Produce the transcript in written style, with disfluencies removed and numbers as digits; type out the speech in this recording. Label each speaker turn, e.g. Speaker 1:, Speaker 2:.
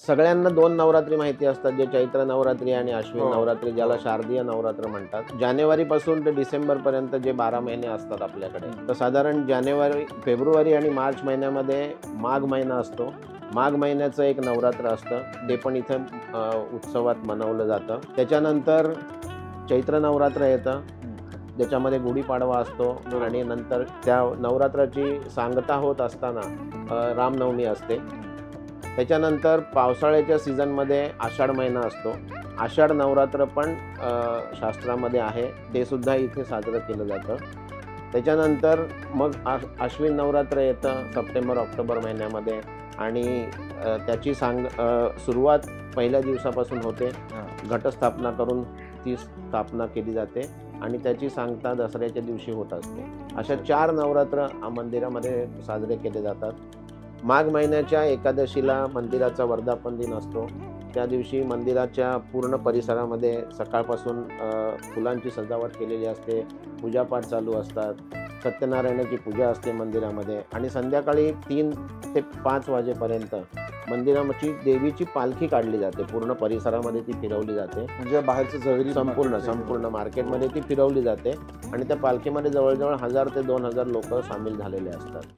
Speaker 1: सगळ्यांना 2 नवरात्री माहिती असतात, जे चैत्र नवरात्री आणि अश्विन नवरात्री, ज्याला शारदीय नवरात्र म्हणतात. जानेवारीपासून ते डिसेंबरपर्यंत जे 12 महिने असतात आपल्याकडे, तर साधारण जानेवारी, फेब्रुवारी आणि मार्च महिन्यामध्ये माघ महिना असतो. माघ महिन्याचं एक नवरात्र असतं, ते पण इथं उत्सवात मनवलं जातं. त्याच्यानंतर चैत्र नवरात्र येतं, ज्याच्यामध्ये गुढीपाडवा असतो आणि नंतर त्या नवरात्राची सांगता होत असताना रामनवमी असते. त्याच्यानंतर पावसाळ्याच्या सीझनमध्ये आषाढ महिना असतो. आषाढ नवरात्र पण शास्त्रामध्ये आहे, ते सुद्धा इथे साजरं केलं जातं. त्याच्यानंतर मग अश्विन नवरात्र येतं सप्टेंबर ऑक्टोबर महिन्यामध्ये आणि त्याची सुरुवात पहिल्या दिवसापासून होते. घटस्थापना करून ती स्थापना केली जाते आणि त्याची सांगता दसऱ्याच्या दिवशी होत असते. अशा 4 नवरात्र मंदिरामध्ये साजरे केले जातात. माघ महिन्याच्या एकादशीला मंदिराचा वर्धापन दिन असतो. त्या दिवशी मंदिराच्या पूर्ण परिसरामध्ये सकाळपासून फुलांची सजावट केलेली असते, पूजापाठ चालू असतात, सत्यनारायणाची पूजा असते मंदिरामध्ये आणि संध्याकाळी 3 ते 5 वाजेपर्यंत मंदिराची देवीची पालखी काढली जाते. पूर्ण परिसरामध्ये ती फिरवली जाते, म्हणजे बाहेरची जवळी संपूर्ण मार्केटमध्ये ती फिरवली जाते आणि त्या पालखीमध्ये जवळजवळ 1000 ते 2000 लोक सामील झालेले असतात.